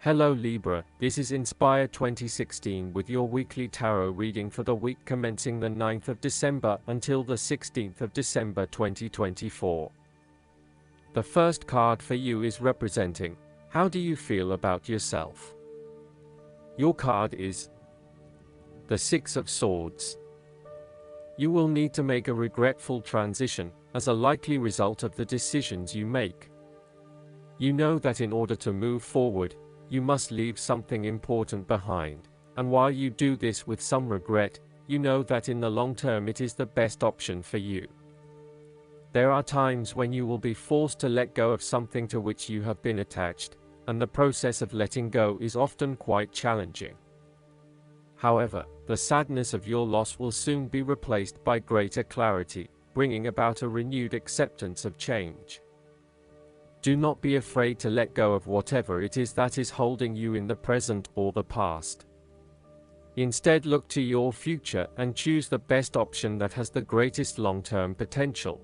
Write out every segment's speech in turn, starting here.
Hello Libra, this is Inspire 2016 with your weekly tarot reading for the week commencing the 9th of December until the 16th of December 2024. The first card for you is representing, how do you feel about yourself? Your card is the Six of Swords. You will need to make a regretful transition, as a likely result of the decisions you make. You know that in order to move forward, you must leave something important behind, and while you do this with some regret, you know that in the long term it is the best option for you. There are times when you will be forced to let go of something to which you have been attached, and the process of letting go is often quite challenging. However, the sadness of your loss will soon be replaced by greater clarity, bringing about a renewed acceptance of change. Do not be afraid to let go of whatever it is that is holding you in the present or the past. Instead, look to your future and choose the best option that has the greatest long-term potential.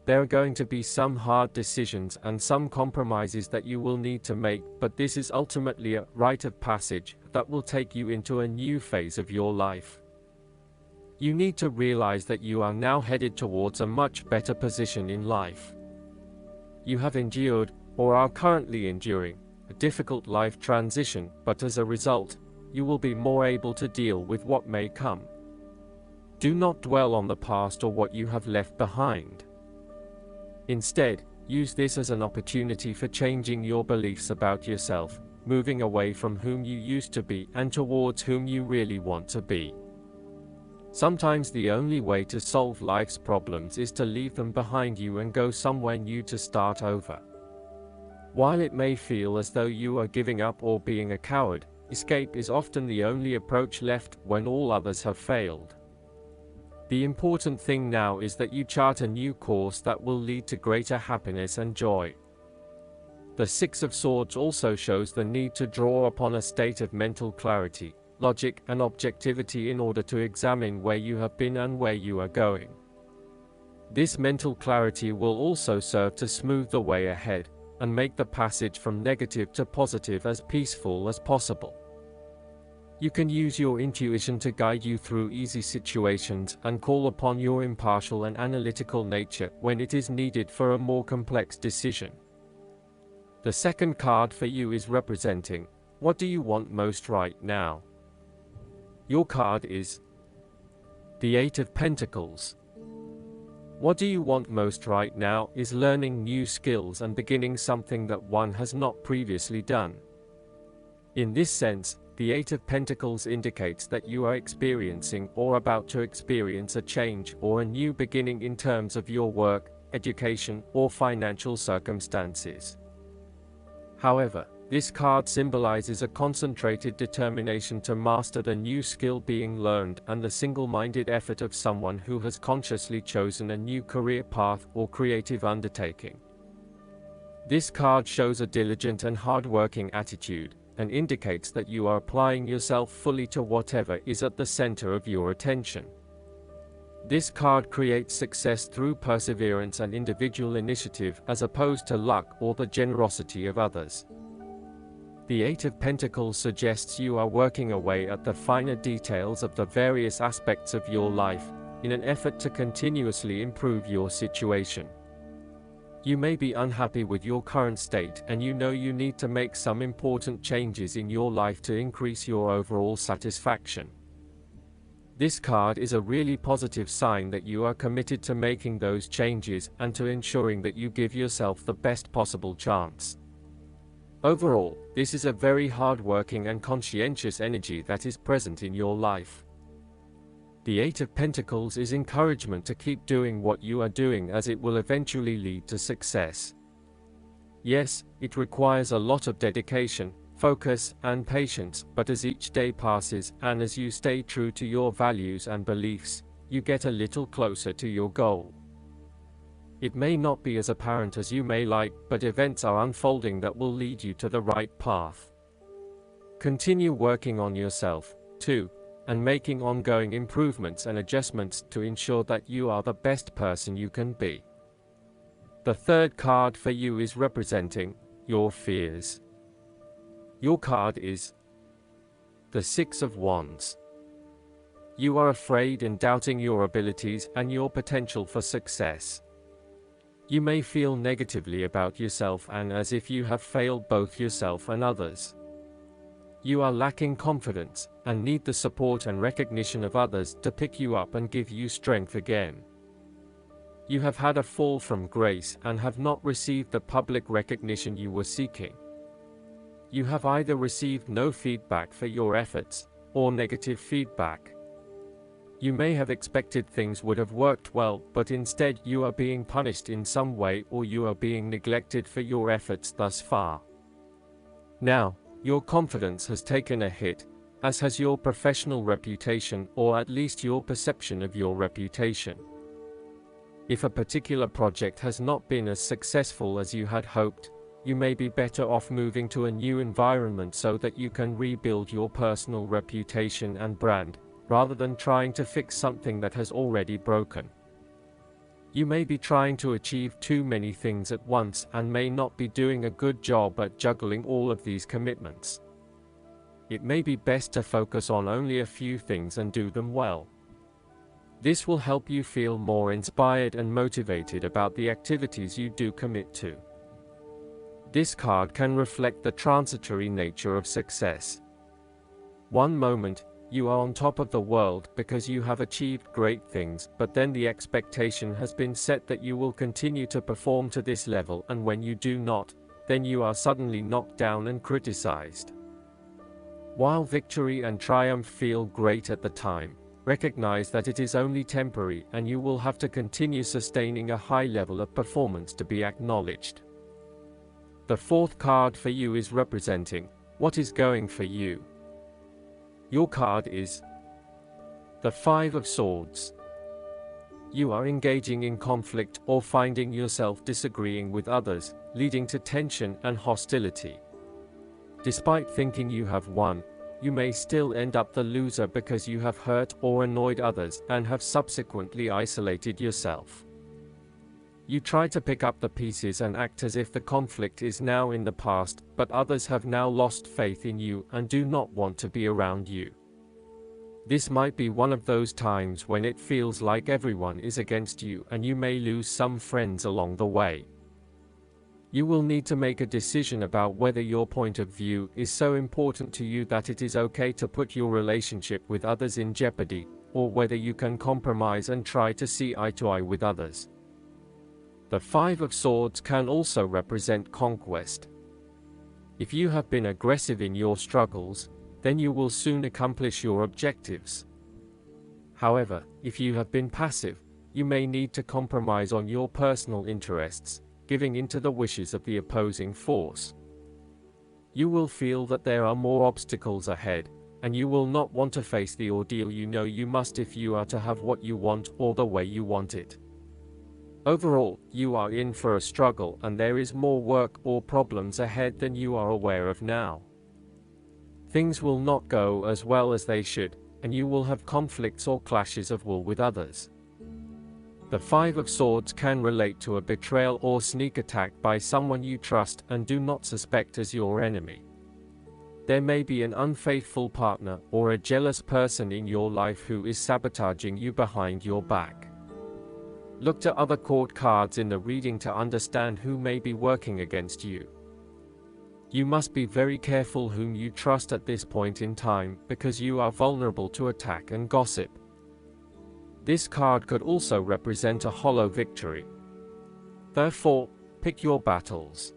There are going to be some hard decisions and some compromises that you will need to make, but this is ultimately a rite of passage that will take you into a new phase of your life. You need to realize that you are now headed towards a much better position in life. You have endured, or are currently enduring, a difficult life transition, but as a result, you will be more able to deal with what may come. Do not dwell on the past or what you have left behind. Instead, use this as an opportunity for changing your beliefs about yourself, moving away from whom you used to be and towards whom you really want to be. Sometimes the only way to solve life's problems is to leave them behind you and go somewhere new to start over. While it may feel as though you are giving up or being a coward, escape is often the only approach left when all others have failed. The important thing now is that you chart a new course that will lead to greater happiness and joy. The Six of Swords also shows the need to draw upon a state of mental clarity, logic and objectivity in order to examine where you have been and where you are going. This mental clarity will also serve to smooth the way ahead, and make the passage from negative to positive as peaceful as possible. You can use your intuition to guide you through easy situations and call upon your impartial and analytical nature when it is needed for a more complex decision. The second card for you is representing, what do you want most right now? Your card is the Eight of Pentacles. What do you want most right now is learning new skills and beginning something that one has not previously done. In this sense, the Eight of Pentacles indicates that you are experiencing or about to experience a change or a new beginning in terms of your work, education, or financial circumstances. However, this card symbolizes a concentrated determination to master the new skill being learned and the single-minded effort of someone who has consciously chosen a new career path or creative undertaking. This card shows a diligent and hard-working attitude, and indicates that you are applying yourself fully to whatever is at the center of your attention. This card creates success through perseverance and individual initiative as opposed to luck or the generosity of others. The Eight of Pentacles suggests you are working away at the finer details of the various aspects of your life, in an effort to continuously improve your situation. You may be unhappy with your current state and you know you need to make some important changes in your life to increase your overall satisfaction. This card is a really positive sign that you are committed to making those changes and to ensuring that you give yourself the best possible chance. Overall, this is a very hard-working and conscientious energy that is present in your life. The Eight of Pentacles is encouragement to keep doing what you are doing, as it will eventually lead to success. Yes, it requires a lot of dedication, focus, and patience, but as each day passes, and as you stay true to your values and beliefs, you get a little closer to your goal. It may not be as apparent as you may like, but events are unfolding that will lead you to the right path. Continue working on yourself, too, and making ongoing improvements and adjustments to ensure that you are the best person you can be. The third card for you is representing your fears. Your card is the Six of Wands. You are afraid and doubting your abilities and your potential for success. You may feel negatively about yourself and as if you have failed both yourself and others. You are lacking confidence and need the support and recognition of others to pick you up and give you strength again. You have had a fall from grace and have not received the public recognition you were seeking. You have either received no feedback for your efforts or negative feedback. You may have expected things would have worked well, but instead you are being punished in some way or you are being neglected for your efforts thus far. Now, your confidence has taken a hit, as has your professional reputation, or at least your perception of your reputation. If a particular project has not been as successful as you had hoped, you may be better off moving to a new environment so that you can rebuild your personal reputation and brand, rather than trying to fix something that has already broken. You may be trying to achieve too many things at once and may not be doing a good job at juggling all of these commitments. It may be best to focus on only a few things and do them well. This will help you feel more inspired and motivated about the activities you do commit to. This card can reflect the transitory nature of success. One moment, you are on top of the world because you have achieved great things, but then the expectation has been set that you will continue to perform to this level, and when you do not, then you are suddenly knocked down and criticized. While victory and triumph feel great at the time, recognize that it is only temporary and you will have to continue sustaining a high level of performance to be acknowledged. The fourth card for you is representing what is going for you. Your card is the Five of Swords. You are engaging in conflict or finding yourself disagreeing with others, leading to tension and hostility. Despite thinking you have won, you may still end up the loser because you have hurt or annoyed others and have subsequently isolated yourself. You try to pick up the pieces and act as if the conflict is now in the past, but others have now lost faith in you and do not want to be around you. This might be one of those times when it feels like everyone is against you and you may lose some friends along the way. You will need to make a decision about whether your point of view is so important to you that it is okay to put your relationship with others in jeopardy, or whether you can compromise and try to see eye to eye with others. The Five of Swords can also represent conquest. If you have been aggressive in your struggles, then you will soon accomplish your objectives. However, if you have been passive, you may need to compromise on your personal interests, giving in to the wishes of the opposing force. You will feel that there are more obstacles ahead, and you will not want to face the ordeal you know you must if you are to have what you want or the way you want it. Overall, you are in for a struggle and there is more work or problems ahead than you are aware of now. Things will not go as well as they should, and you will have conflicts or clashes of will with others. The Five of Swords can relate to a betrayal or sneak attack by someone you trust and do not suspect as your enemy. There may be an unfaithful partner or a jealous person in your life who is sabotaging you behind your back. Look to other court cards in the reading to understand who may be working against you. You must be very careful whom you trust at this point in time, because you are vulnerable to attack and gossip. This card could also represent a hollow victory. Therefore, pick your battles.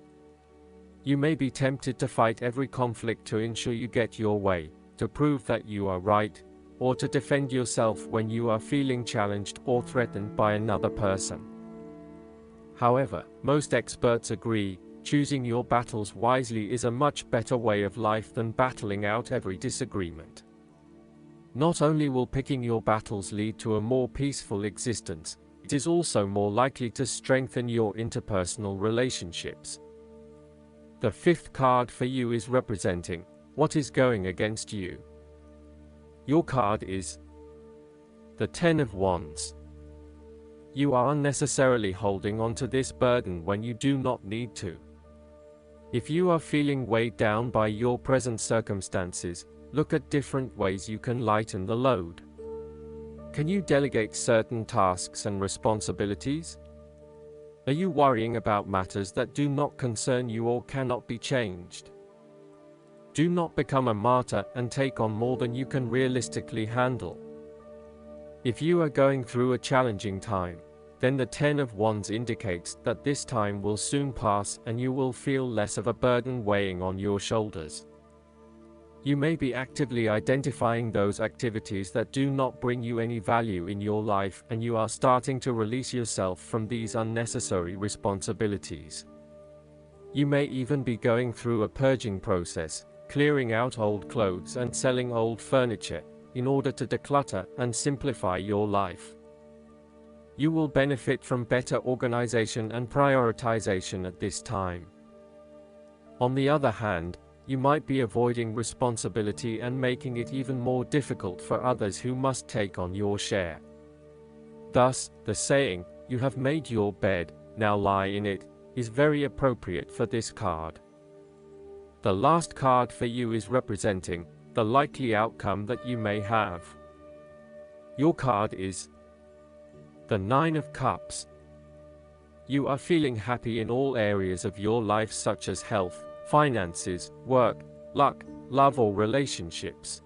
You may be tempted to fight every conflict to ensure you get your way, to prove that you are right, or to defend yourself when you are feeling challenged or threatened by another person. However, most experts agree, choosing your battles wisely is a much better way of life than battling out every disagreement. Not only will picking your battles lead to a more peaceful existence, it is also more likely to strengthen your interpersonal relationships. The fifth card for you is representing what is going against you. Your card is the Ten of Wands. You are unnecessarily holding on to this burden when you do not need to. If you are feeling weighed down by your present circumstances, look at different ways you can lighten the load. Can you delegate certain tasks and responsibilities? Are you worrying about matters that do not concern you or cannot be changed? Do not become a martyr and take on more than you can realistically handle. If you are going through a challenging time, then the Ten of Wands indicates that this time will soon pass and you will feel less of a burden weighing on your shoulders. You may be actively identifying those activities that do not bring you any value in your life, and you are starting to release yourself from these unnecessary responsibilities. You may even be going through a purging process, clearing out old clothes and selling old furniture, in order to declutter and simplify your life. You will benefit from better organization and prioritization at this time. On the other hand, you might be avoiding responsibility and making it even more difficult for others who must take on your share. Thus, the saying, "You have made your bed, now lie in it," is very appropriate for this card. The last card for you is representing the likely outcome that you may have. Your card is the Nine of Cups. You are feeling happy in all areas of your life, such as health, finances, work, luck, love or relationships.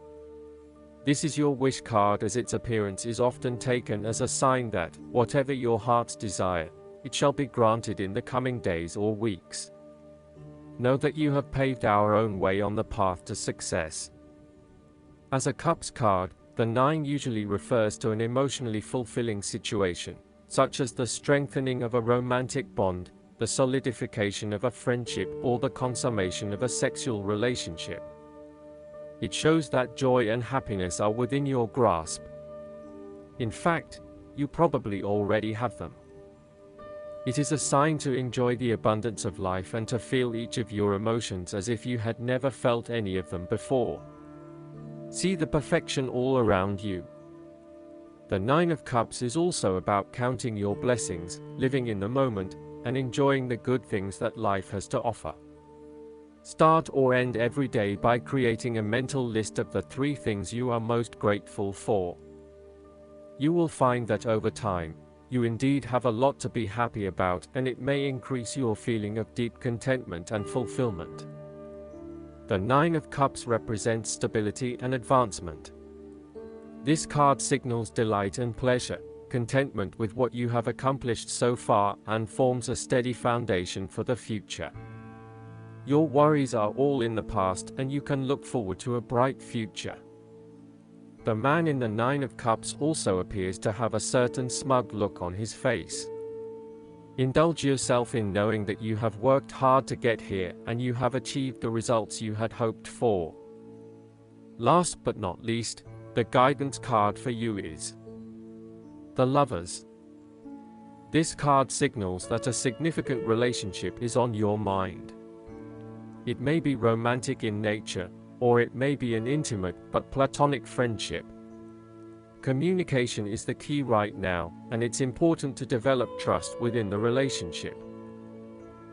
This is your wish card, as its appearance is often taken as a sign that, whatever your heart's desire, it shall be granted in the coming days or weeks. Know that you have paved our own way on the path to success. As a Cups card, the 9 usually refers to an emotionally fulfilling situation, such as the strengthening of a romantic bond, the solidification of a friendship, or the consummation of a sexual relationship. It shows that joy and happiness are within your grasp. In fact, you probably already have them. It is a sign to enjoy the abundance of life and to feel each of your emotions as if you had never felt any of them before. See the perfection all around you. The Nine of Cups is also about counting your blessings, living in the moment, and enjoying the good things that life has to offer. Start or end every day by creating a mental list of the 3 things you are most grateful for. You will find that over time, you indeed have a lot to be happy about, and it may increase your feeling of deep contentment and fulfillment. The Nine of Cups represents stability and advancement. This card signals delight and pleasure, contentment with what you have accomplished so far, and forms a steady foundation for the future. Your worries are all in the past, and you can look forward to a bright future. The man in the Nine of Cups also appears to have a certain smug look on his face. Indulge yourself in knowing that you have worked hard to get here, and you have achieved the results you had hoped for. Last but not least, the guidance card for you is the Lovers. This card signals that a significant relationship is on your mind. It may be romantic in nature, or it may be an intimate but platonic friendship. Communication is the key right now, and it's important to develop trust within the relationship.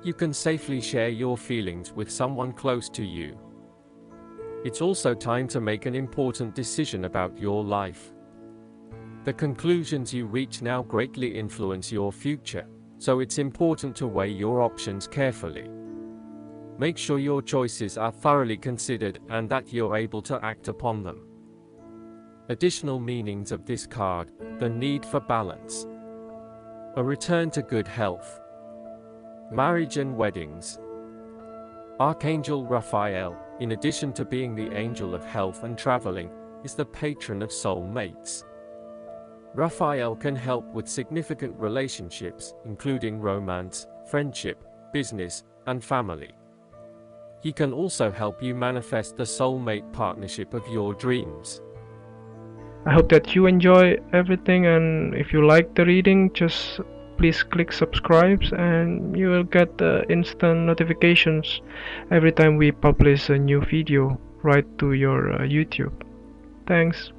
You can safely share your feelings with someone close to you. It's also time to make an important decision about your life. The conclusions you reach now greatly influence your future, so it's important to weigh your options carefully. Make sure your choices are thoroughly considered and that you're able to act upon them. Additional meanings of this card: the need for balance, a return to good health, marriage and weddings. Archangel Raphael, in addition to being the angel of health and traveling, is the patron of soulmates. Raphael can help with significant relationships, including romance, friendship, business, and family. He can also help you manifest the soulmate partnership of your dreams. I hope that you enjoy everything, and if you like the reading, just please click subscribe and you will get instant notifications every time we publish a new video right to your YouTube. Thanks.